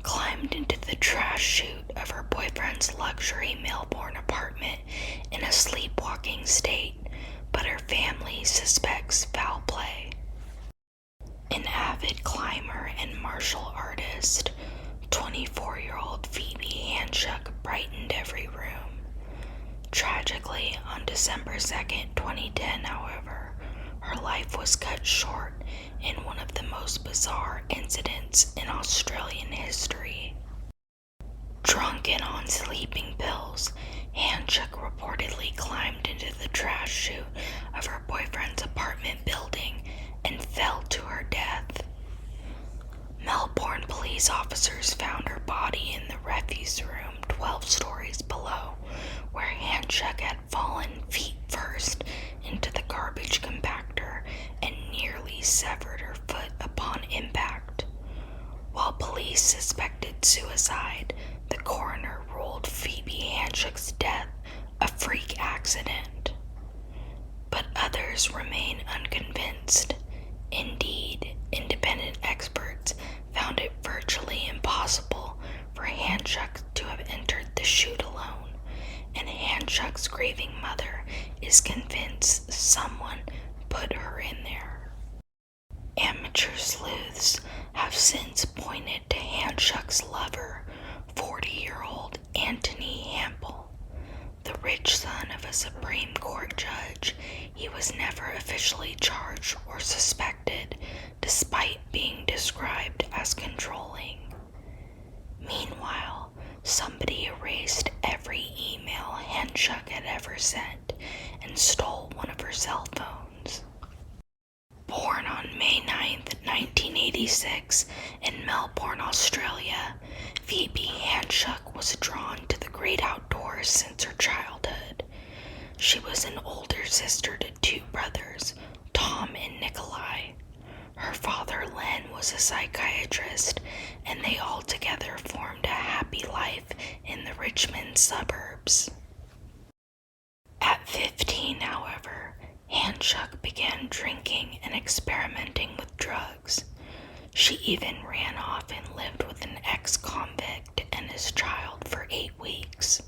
climbed into the trash chute of her boyfriend's luxury Melbourne apartment in a sleepwalking state, but her family suspects foul play. An avid climber and martial artist, 24-year-old Phoebe Handsjuk brightened every room. Tragically, on December 2nd, 2010, however, her life was cut short in one of the most bizarre incidents in Australian history. Drunk and on sleeping pills, Handsjuk reportedly climbed into the trash chute of her boyfriend's apartment building and fell to her death. Melbourne police officers found her body in the refuse room 12 stories below, where Handsjuk had fallen feet first into the garbage compactor and nearly severed her foot upon impact. While police suspected suicide, the coroner ruled Phoebe Handsjuk's death a freak accident. But others remain unconvinced. Indeed, independent experts found it virtually impossible for Handsjuk to have entered the chute alone, and Handsjuk's grieving mother is convinced someone put her in there. Amateur sleuths have since pointed to Handsjuk's lover, 40-year-old Anthony Hampel. The rich son of a Supreme Court judge, he was never officially charged or suspected, despite being described as controlling. Meanwhile, somebody erased every email Handsjuk had ever sent and stole one of her cell phones. Born on May 9th, 1986, in Melbourne, Australia, Phoebe Handsjuk was drawn to the great outdoors since her childhood. She was an older sister to two brothers, Tom and Nikolai. Her father, Len, was a psychiatrist, and they all together formed a happy life in the Richmond suburbs. At 15, however, Handsjuk began drinking and experimenting with drugs. She even ran off and lived with an ex-convict and his child for 8 weeks.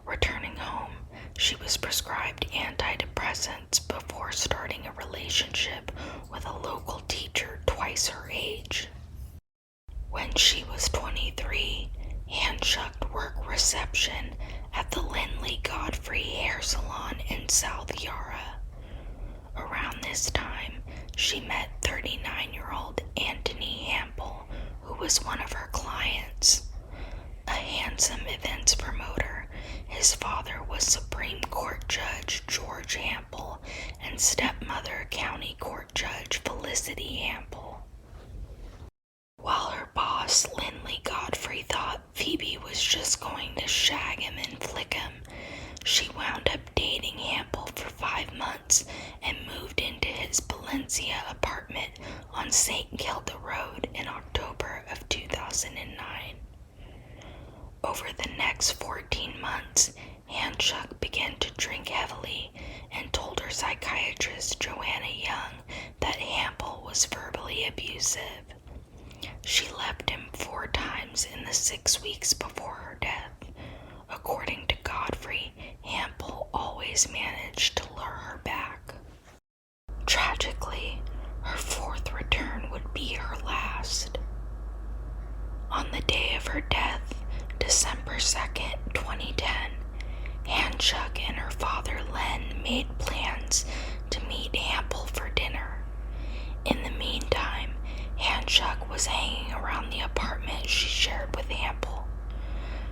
Returning home, she was prescribed antidepressants before starting a relationship with a local teacher twice her age. When she was 23, Handsjuk worked reception at the Lindley Godfrey Hair Salon in South Yarra. Around this time, she met 39-year-old Anthony Hampel, who was one of her clients. A handsome events promoter, his father was Supreme Court Judge George Hampel and stepmother County Court Judge Felicity Hampel. While her boss, Lindley Godfrey, thought Phoebe was just going to shag him and flick him, she wound up dating Hampel for 5 months and moved into his Valencia apartment on St. Kilda Road in October of 2009. Over the next 14 months, Handsjuk began to drink heavily and told her psychiatrist Joanna Young that Hampel was verbally abusive. She left him 4 times in the 6 weeks before her death. According to Godfrey, Hampel always managed to lure her back. Tragically, her 4th return would be her last. On the day of her death, December 2nd, 2010, Handsjuk and her father Len made plans to meet Hampel for dinner. In the meantime, Handsjuk was hanging around the apartment she shared with Hampel.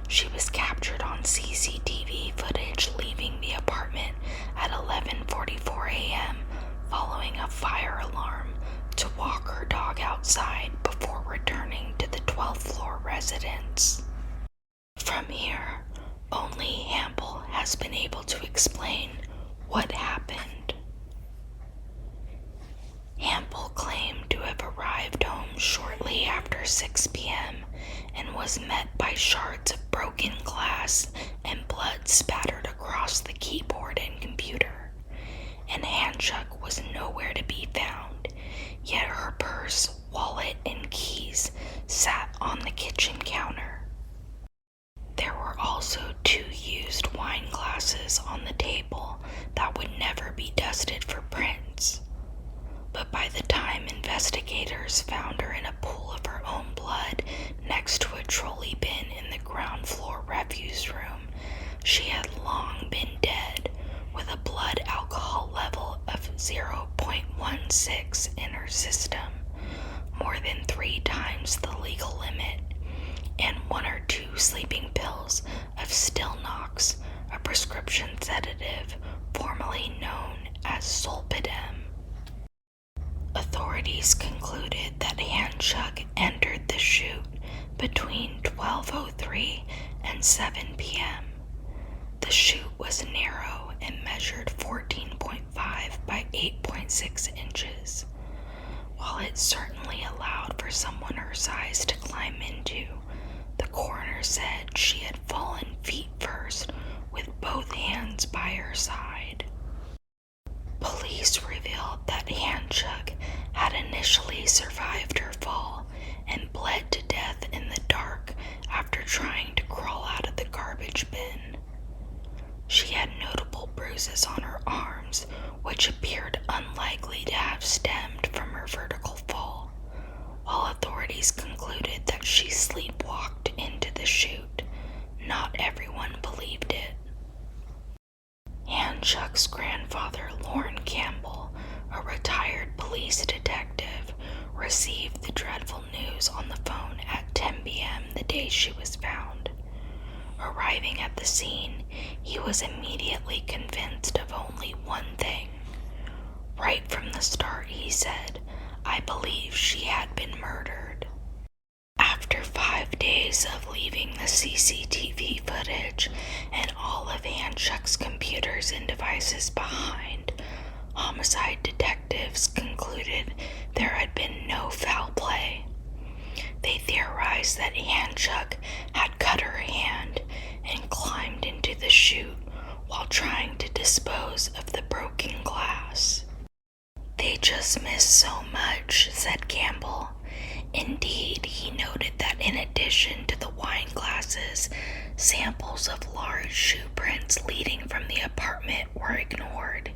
She was captured on CCTV footage leaving the apartment at 11:44 a.m. following a fire alarm to walk her dog outside before returning to the 12th floor residence. From here, only Hampel has been able to explain what happened. Hampel claimed to have arrived home shortly after 6 p.m. and was met by shards of broken glass and blood spattered across the keyboard and computer. And Handsjuk was nowhere to be found, yet her purse, wallet, and keys sat on the kitchen kitchen counter. There were also 2 used wine glasses on the table that would never be dusted for prints. But by the time investigators found her in a pool of her own blood next to a trolley bin in the ground floor refuse room, she had long been dead, with a blood alcohol level of 0.16 in her system, more than 3 times the legal limit, and 1 or 2 sleeping pills of Stilnox, a prescription sedative formerly known as Zolpidem. Authorities concluded that Handsjuk entered the chute between 12:03 and 7 p.m. The chute was narrow and measured 14.5 by 8.6 inches. While it certainly allowed for someone her size to climb into, the coroner said she had fallen feet first with both hands by her side. Police revealed that Handsjuk had initially survived her fall and bled to death in the dark after trying to crawl out of the garbage bin. She had notable bruises on her arms, which appeared unlikely to have stemmed from her vertical fall, while authorities concluded that she sleepwalked into the chute. Not everyone believed it. Handsjuk's grandfather, Lorne Campbell, a retired police detective, received the dreadful news on the phone at 10 p.m. the day she was found. Arriving at the scene, he was immediately convinced of only one thing. Right from the start, he said, "I believe she had been murdered." After 5 days of leaving the CCTV footage and all of Handsjuk's computers and devices behind, homicide detectives concluded there had been no foul play. They theorized that Handsjuk had cut her hand and climbed into the chute while trying to dispose of the broken glass. "They just missed so much," said Campbell. Indeed, he noted that in addition to the wine glasses, samples of large shoe prints leading from the apartment were ignored.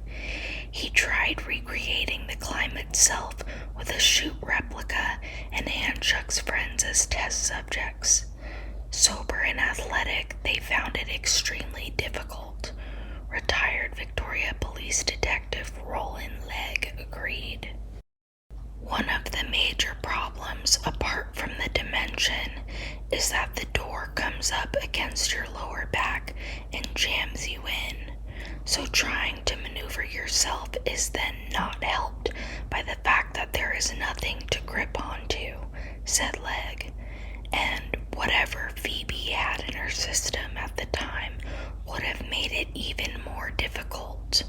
He tried recreating the climb itself with a chute replica and Handsjuk's friends as test subjects. Sober and athletic, they found it extremely difficult. Retired Victoria Police Detective Roland Legg agreed. One of the major problems, apart from the dimension, is that the door comes up against your lower back and jams you in. So trying to maneuver yourself is then not helped by the fact that there is nothing to grip onto, said Legg. And whatever Phoebe had in her system at the time would have made it even more difficult.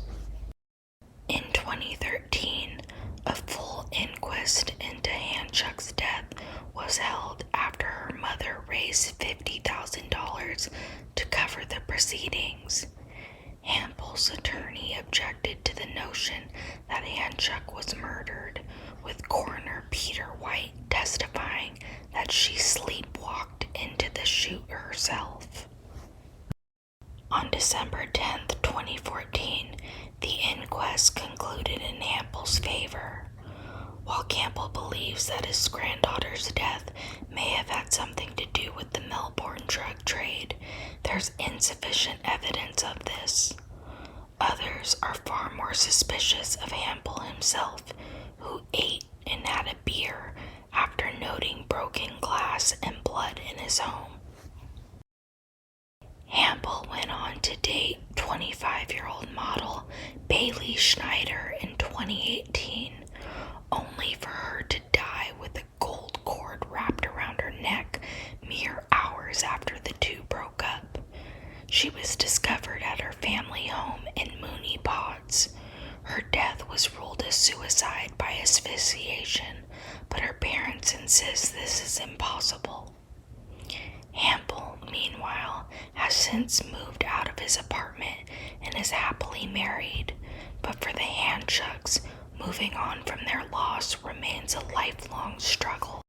In 2013, a full inquest into Handsjuk's death was held after her mother raised $50,000 to cover the proceedings. Campbell's attorney objected to the notion that Handsjuk was murdered, with coroner Peter White testifying that she sleepwalked into the chute herself. On December 10, 2014, the inquest concluded in Campbell's favor. While Campbell believes that his granddaughter's death may have had something to do with the Melbourne drug trade, there's insufficient evidence of this. Others are far more suspicious of Campbell himself, who ate and had a beer after noting broken glass and blood in his home. Campbell went on to date 25-year-old model Bailey Schneider in 2018, only for her to die with a gold cord wrapped around her neck mere hours after the two broke up. She was discovered at her family home in Mooney Pods. Her death was ruled a suicide by asphyxiation, but her parents insist this is impossible. Campbell, meanwhile, has since moved out of his apartment and is happily married, but for the Handsjuks, moving on from their loss remains a lifelong struggle.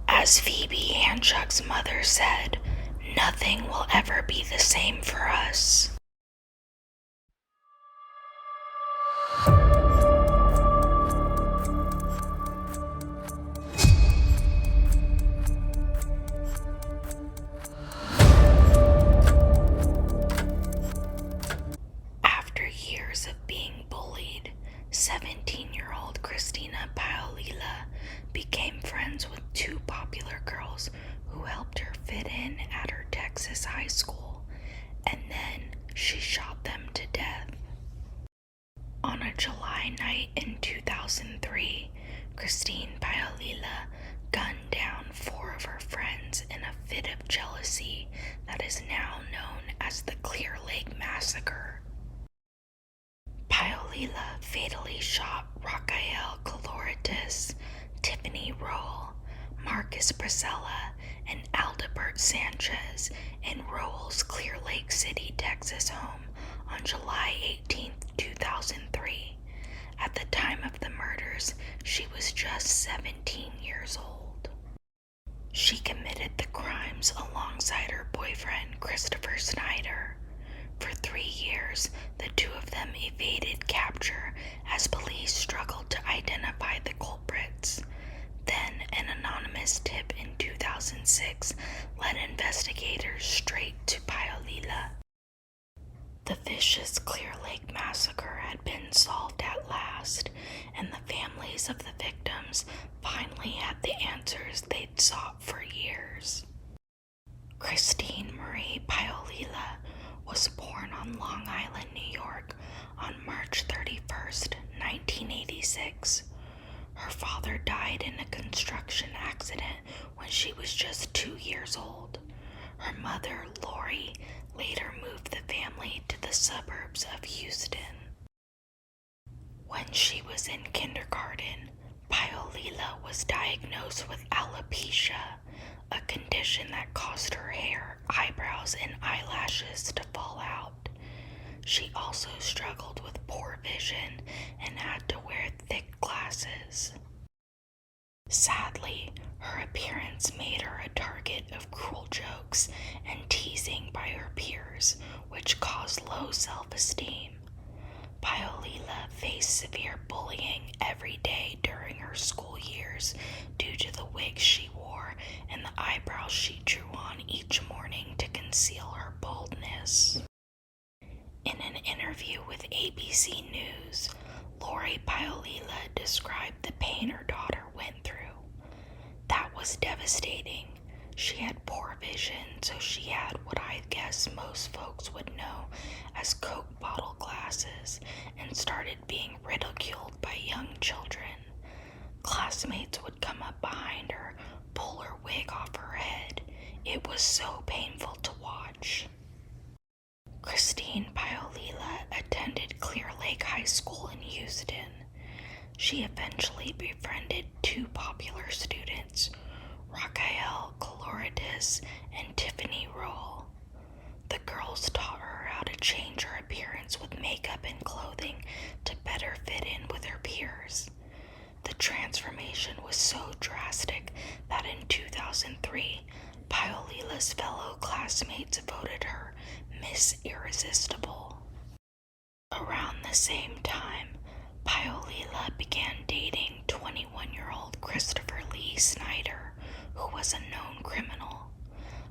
As Phoebe Handsjuk's mother said, "Nothing will ever be the same for us." After years of being bullied, 17-year-old Christina Paolilla became friends with two popular girls who helped her fit in at her Texas high school, and then she shot them to death. On a July night in 2003, Christine Paolilla gunned down 4 of her friends in a fit of jealousy that is now known as the Clear Lake Massacre. Paolilla fatally shot Raquel Coloritis, Tiffany Roll, Marcus Priscilla, and Aldebert Sanchez in Roll's Clear Lake City, Texas home on July 18, 2003. At the time of the murders, she was just 17 years old. She committed the crimes alongside her boyfriend, Christopher Snyder. For 3 years, the two of them evaded capture as police struggled to identify the culprits. Then, an anonymous tip in 2006 led investigators straight to Paolilla. The vicious Clear Lake Massacre had been solved at last, and the families of the victims finally had the answers they'd sought for years. Christine Marie Paolilla was born on Long Island, New York on March 31st, 1986. Her father died in a construction accident when she was just 2 years old. Her mother, Lori, later moved the family to the suburbs of Houston. When she was in kindergarten, Paolilla was diagnosed with alopecia, a condition that caused her hair, eyebrows, and eyelashes to fall out. She also struggled with poor vision and had to wear thick glasses. Sadly, her appearance made her a target of cruel jokes and teasing by her peers, which caused low self-esteem. Paolilla faced severe bullying every day during her school years due to the wigs she wore and the eyebrows she drew on each morning to conceal her baldness. In an interview with ABC News, Lori Paolilla described the pain her daughter went through. "That was devastating. She had poor vision, so she had what I guess most folks would know as Coke bottle glasses and started being ridiculed by young children. Classmates would come up behind her, pull her wig off her head. It was so painful to watch." Christine Paolilla attended Clear Lake High School in Houston. She eventually befriended 2 popular students, Raquel Coloritis and Tiffany Roll. The girls taught her how to change her appearance with makeup and clothing to better fit in with her peers. The transformation was so drastic that in 2003, Paolilla's fellow classmates voted her Miss Irresistible. Around the same time, Paolilla began dating 21-year-old Christopher Lee Snyder, who was a known criminal.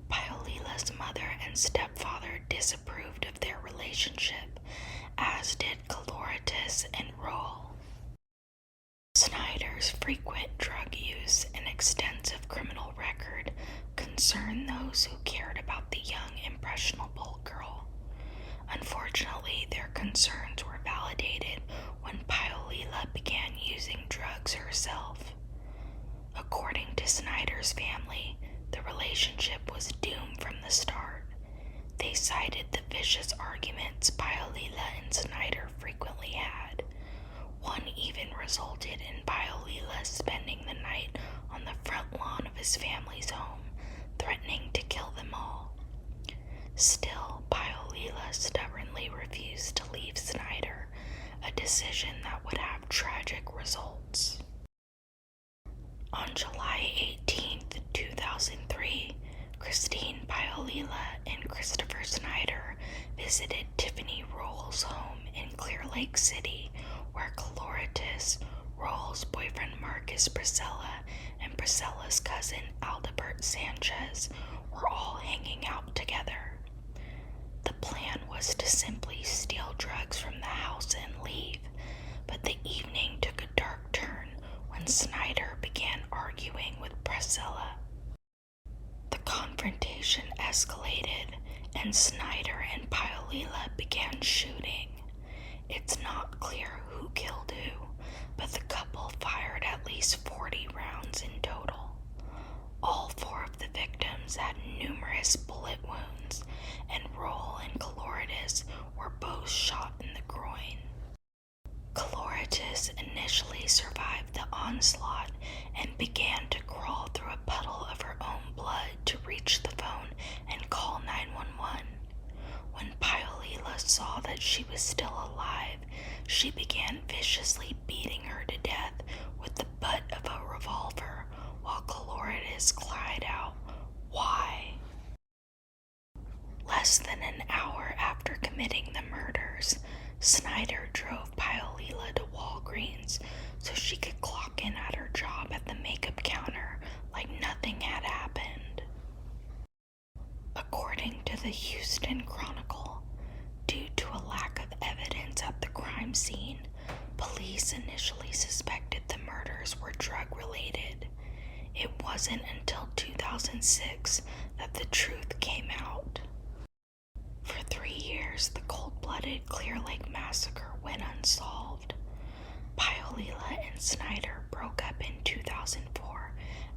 Paolilla's mother and stepfather disapproved of their relationship, as did Coloritis and Roll. Snyder's frequent drug use and extensive criminal record concerned those who cared about the young, impressionable girl. Unfortunately, their concerns were validated when Paolilla began using drugs herself. According to Snyder's family, the relationship was doomed from the start. They cited the vicious arguments Paolilla and Snyder frequently had. One even resulted in Paolilla spending the night on the front lawn of his family's home, threatening to kill them all. Still, Paolilla stubbornly refused to leave Snyder, a decision that would have tragic results. On July 18, Paolilla and Christopher Snyder visited Tiffany Roll's home in Clear Lake City, where Coloritis, Roll's boyfriend Marcus Priscilla, and Priscilla's cousin Aldebert Sanchez were all hanging out together. The plan was to simply steal drugs from the house and leave, but the evening took a dark turn when Snyder began arguing with Priscilla. The confrontation escalated, and Snyder and Paolilla began shooting. It's not clear who killed who, but the couple fired at least 40 rounds in total. All 4 of the victims had numerous bullet wounds, and Roll and Coloritis were both shot in the groin. Coloritis initially survived the onslaught and began to crawl through a puddle of her own blood to reach the phone and call 911. When Paolilla saw that she was still alive, she began viciously beating her to death with the butt of a revolver, while Coloritis cried out, "Why?" Less than an hour after committing the murders, Snyder drove Paolilla to Walgreens so she could clock in at her job at the makeup counter like nothing had happened. According to the Houston Chronicle, due to a lack of evidence at the crime scene, police initially suspected the murders were drug-related. It wasn't until 2006 that the truth came out. For 3 years, the cold-blooded Clear Lake Massacre went unsolved. Paolilla and Snyder broke up in 2004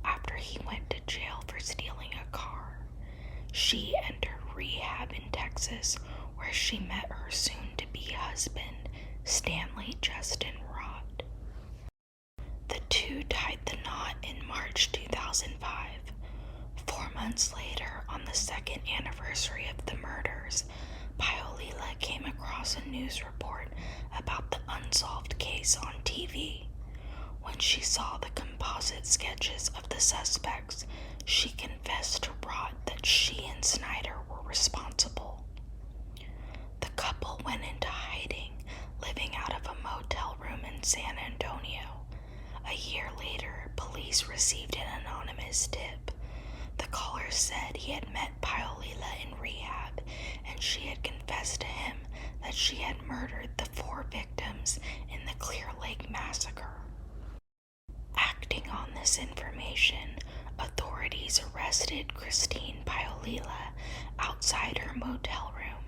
after he went to jail for stealing a car. She entered rehab in Texas, where she met her soon-to-be husband, Stanley Justin Rott. The two tied the knot in March 2005. 4 months later, on the 2nd anniversary of the murders, Paolilla came across a news report about the unsolved case on TV. When she saw the composite sketches of the suspects, she confessed to Rott that she and Snyder were responsible. The couple went into hiding, living out of a motel room in San Antonio. A year later, police received an anonymous tip. The caller said he had met Paolilla in rehab, and she had confessed to him that she had murdered the 4 victims in the Clear Lake Massacre. Acting on this information, authorities arrested Christine Paolilla outside her motel room.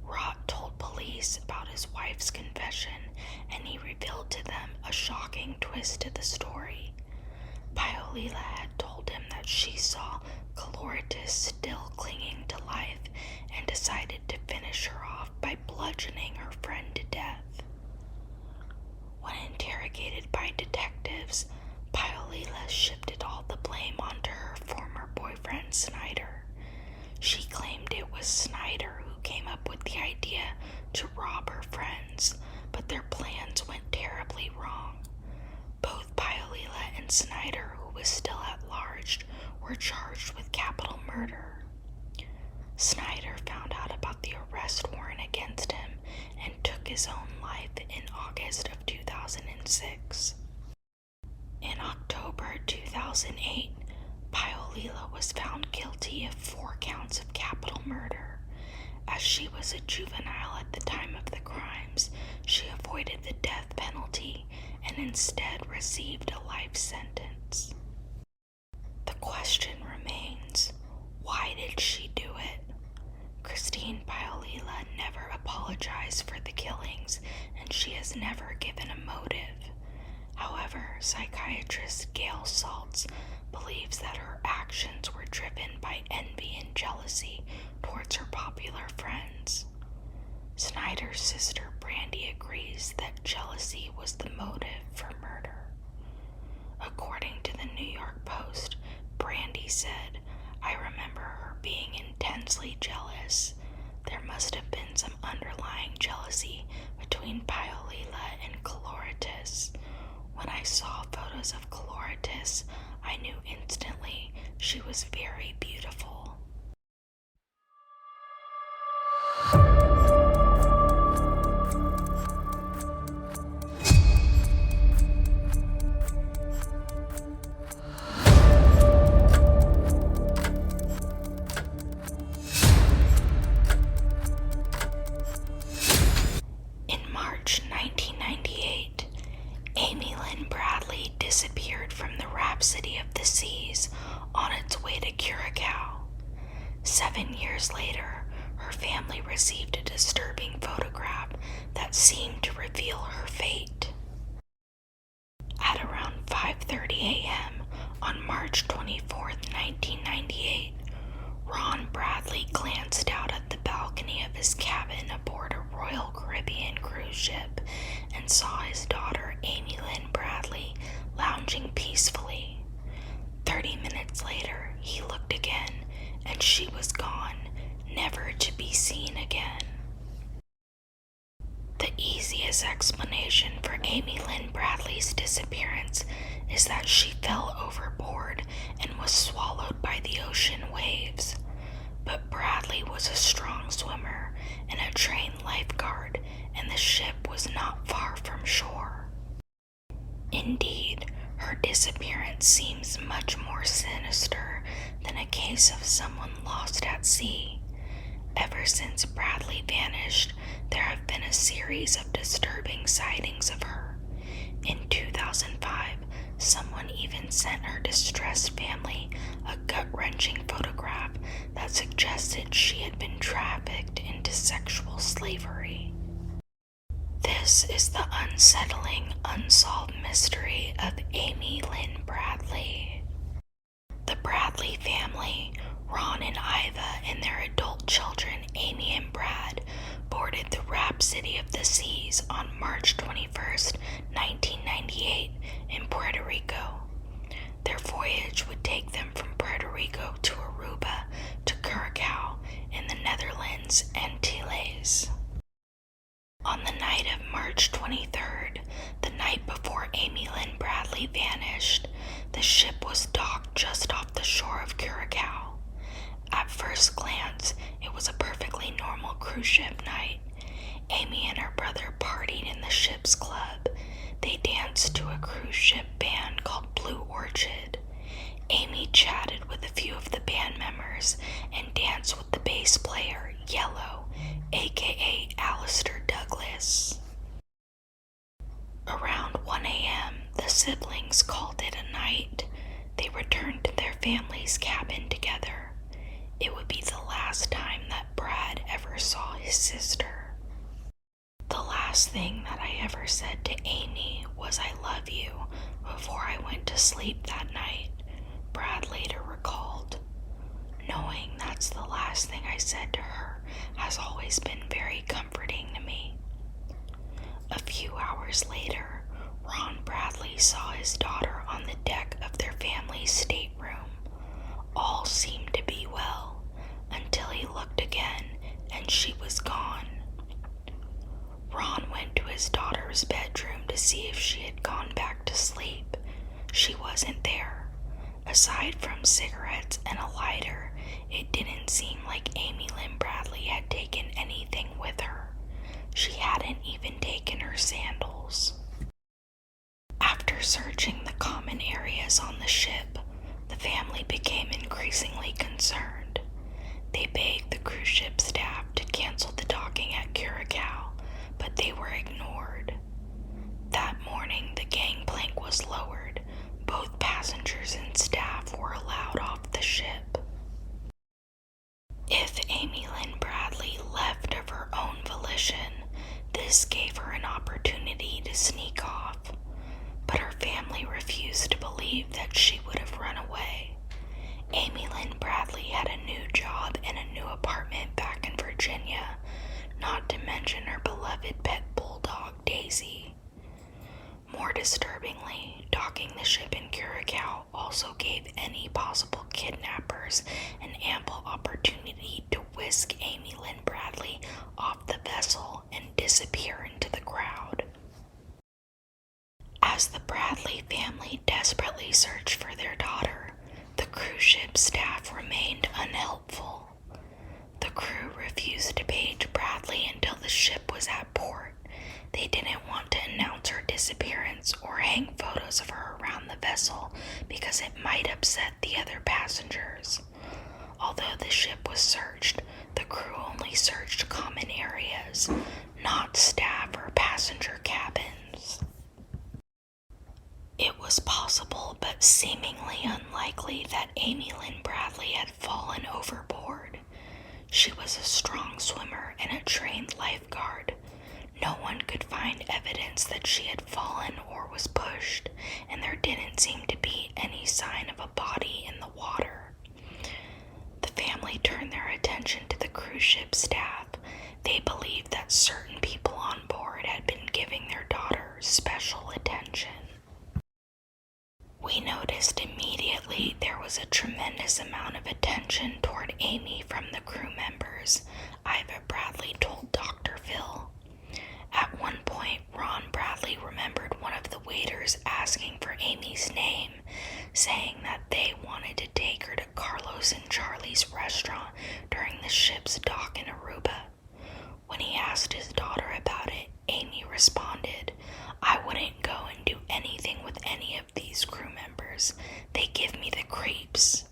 Rott told police about his wife's confession, and he revealed to them a shocking twist to the story. Paolilla had told him that she saw Coloritis still clinging to life and decided to finish her off by bludgeoning her friend to death. When interrogated by detectives, Paolilla shifted all the blame onto her former boyfriend Snyder. She claimed it was Snyder who came up with the idea to rob her friends, but their plans went terribly wrong. Both Paolilla and Snyder, who was still at large, were charged with capital murder. Snyder found out about the arrest warrant against him and took his own life in August of 2006. In October 2008, Paolilla was found guilty of 4 counts of capital murder. As she was a juvenile at the time of the crimes, she avoided the death penalty and instead received a life sentence. The question remains, why did she do it? Christine Paolilla never apologized for the killings, and she has never given a motive. However, psychiatrist Gail Saltz believes that her actions were driven by envy and jealousy towards her popular friends. Snyder's sister Brandy agrees that jealousy was the motive for murder. According to the New York Post, Brandy said, "I remember her being intensely jealous. There must have been some underlying jealousy between Paolilla and Coloritis. When I saw photos of Coloritis, I knew instantly she was very beautiful." 7 years later, her family received a disturbing photograph that seemed to reveal her fate. At around 5:30 a.m. on March 24, 1998, Ron Bradley glanced out at the balcony of his cabin aboard a Royal Caribbean cruise ship and saw his daughter Amy Lynn Bradley lounging peacefully. 30 minutes later, he looked again, and she was gone, never to be seen again. The easiest explanation for Amy Lynn Bradley's disappearance is that she fell overboard and was swallowed by the ocean waves. But Bradley was a strong swimmer and a trained lifeguard, and the ship was not far from shore. Indeed, her disappearance seems much more sinister than a case of someone lost at sea. Ever since Bradley vanished, there have been a series of disturbing sightings of her. In 2005, someone even sent her distressed family a gut-wrenching photograph that suggested she had been trafficked into sexual slavery. This is the unsettling, unsolved mystery of Amy Lynn Bradley. The Bradley family, Ron and Iva, and their adult children, Amy and Brad, boarded the Rhapsody of the Seas on March 21st, 1998, in Puerto Rico. Their voyage would take them from Puerto Rico to Aruba to Curacao in the Netherlands Antilles. On the night of March 23rd, the night before Amy Lynn Bradley vanished, the ship was docked just off the shore of Curacao. At first glance, it was a perfectly normal cruise ship night. Amy and her brother partied in the ship's club. They danced to a cruise ship band called Blue Orchid. Amy chatted with a few of the band members and danced with the bass player, Yellow, aka Alistair Douglas. Around 1 a.m., the siblings called it a night. They returned to their family's cabin together. It would be the last time that Brad ever saw his sister. The last thing that I ever said to Amy was "I love you" before I went to sleep that night, Brad later recalled. Knowing that's the last thing I said to her has always been very comforting to me. A few hours later, Ron Bradley saw his daughter on the deck of their family's stateroom. All seemed to be well, until he looked again and she was gone. Ron went to his daughter's bedroom to see if she had gone back to sleep. She wasn't there. Aside from cigarettes and a lighter, it didn't seem like Amy Lynn Bradley had taken anything with her. She hadn't even taken her sandals. After searching the common areas on the ship, the family became increasingly concerned. They begged the cruise ship staff to cancel the docking at Curacao, but they were ignored. That morning, the gangplank was lowered. Both passengers and staff were allowed off the ship. If Amy Lynn Bradley left of her own volition, this gave her an opportunity to sneak off, but her family refused to believe that she would have run away. Amy Lynn Bradley had a new job and a new apartment back in Virginia, not to mention her beloved pet bulldog, Daisy. More disturbingly, docking the ship in Curacao also gave any possible kidnappers an ample opportunity to whisk Amy Lynn Bradley off the vessel and disappear into the crowd. As the Bradley family desperately searched for their daughter, the cruise ship staff remained unhelpful. The crew refused to page Bradley until the ship was at port. They didn't want to announce her disappearance or hang photos of her around the vessel because it might upset the other passengers. Although the ship was searched, the crew only searched common areas, not staff or passenger cabins. It was possible but seemingly unlikely that Amy Lynn Bradley had fallen overboard. she was a strong swimmer and a trained lifeguard. No one could find evidence that she had fallen or was pushed, and there didn't seem to be any sign of a body in the water. The family turned their attention to the cruise ship staff. They believed that certain people on board had been giving their daughter special attention. We noticed immediately there was a tremendous amount of attention toward Amy from the crew members, Ivy Bradley told Dr. Phil. At one point, Ron Bradley remembered one of the waiters asking for Amy's name, saying that they wanted to take her to Carlos and Charlie's restaurant during the ship's dock in Aruba. When he asked his daughter about it, Amy responded, "I wouldn't go and do anything with any of these crew members. They give me the creeps."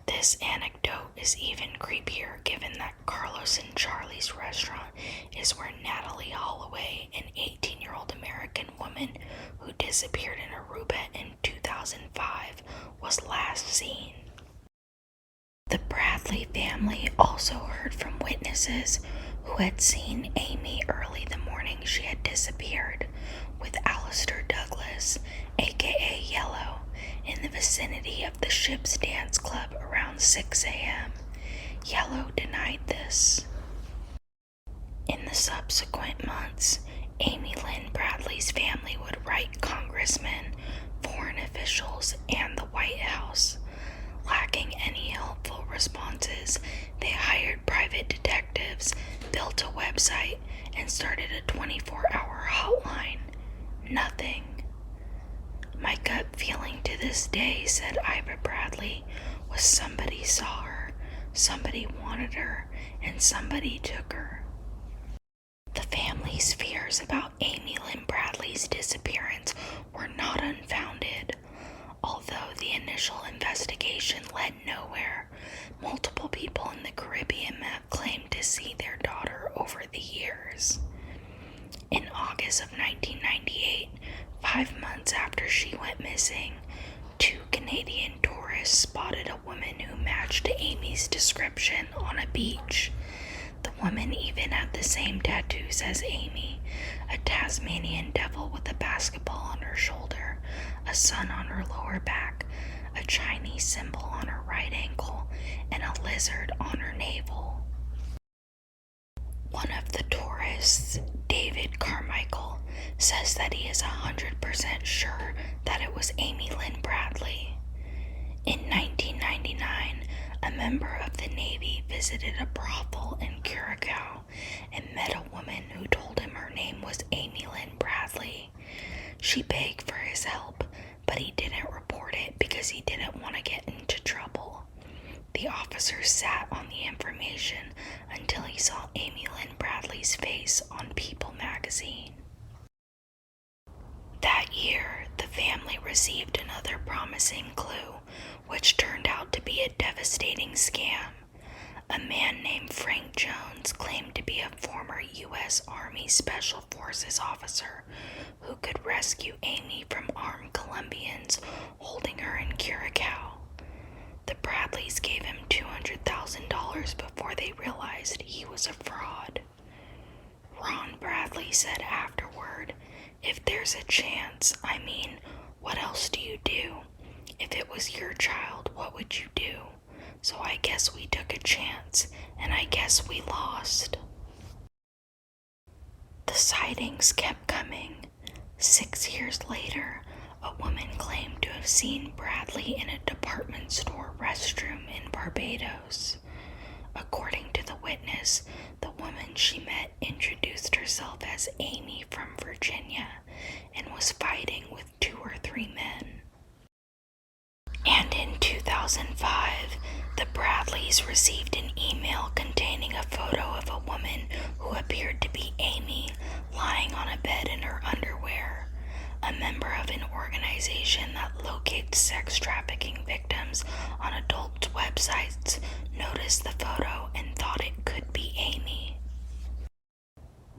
This anecdote is even creepier given that Carlos and Charlie's restaurant is where Natalie Holloway, an 18-year-old American woman who disappeared in Aruba in 2005, was last seen. The Bradley family also heard from witnesses who had seen Amy early the morning she had disappeared with Alistair Douglas, aka Yellow, in the vicinity of the ship's dance club around 6 a.m. Yellow denied this. In the subsequent months, Amy Lynn Bradley's family would write congressmen, foreign officials, and the White House. Lacking any helpful responses, they hired private detectives, built a website, and started a 24-hour hotline. Nothing. "My gut feeling to this day," said Ivy Bradley, "was somebody saw her, somebody wanted her, and somebody took her." The family's fears about Amy Lynn Bradley's disappearance were not unfounded. Although the initial investigation led nowhere, multiple people in the Caribbean have claimed to see their daughter over the years. In August of 1998, 5 months after she went missing, 2 Canadian tourists spotted a woman who matched Amy's description on a beach. The woman even had the same tattoos as Amy, a Tasmanian devil with a basketball on her shoulder, a sun on her lower back, a Chinese symbol on her right ankle, and a lizard on her navel. One of the tourists, David Carmichael, says that he is 100% sure that it was Amy Lynn Bradley. In 1999, a member of the Navy visited a brothel in Curacao and met a woman who told him her name was Amy Lynn Bradley. She begged for his help, but he didn't report it because he didn't want to get into trouble. The officer sat on the information until he saw Amy Lynn Bradley's face on People magazine. That year, the family received another promising clue, which turned out to be a devastating scam. A man named Frank Jones claimed to be a former U.S. Army Special Forces officer who could rescue Amy from armed Colombians holding her in Curacao. The Bradleys gave him $200,000 before they realized he was a fraud. Ron Bradley said afterward, "If there's a chance, what else do you do? If it was your child, what would you do? So I guess we took a chance, and I guess we lost." The sightings kept coming. 6 years later, a woman claimed to have seen Bradley in a department store restroom in Barbados. According to the witness, the woman she met introduced herself as Amy from Virginia and was fighting with 2 or 3 men. And in 2005, the Bradleys received an email containing a photo of a woman who appeared to be Amy lying on a bed in her underwear. A member of an organization that locates sex trafficking victims on adult websites noticed the photo and thought it could be Amy.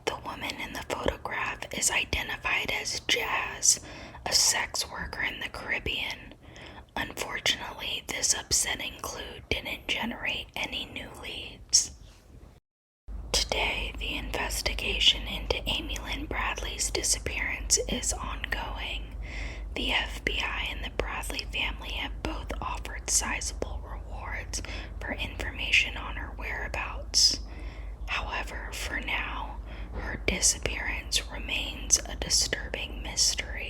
The woman in the photograph is identified as Jazz, a sex worker in the Caribbean. Unfortunately, this upsetting clue didn't generate any new leads. into Amy Lynn Bradley's disappearance is ongoing. The FBI and the Bradley family have both offered sizable rewards for information on her whereabouts. However, for now, her disappearance remains a disturbing mystery.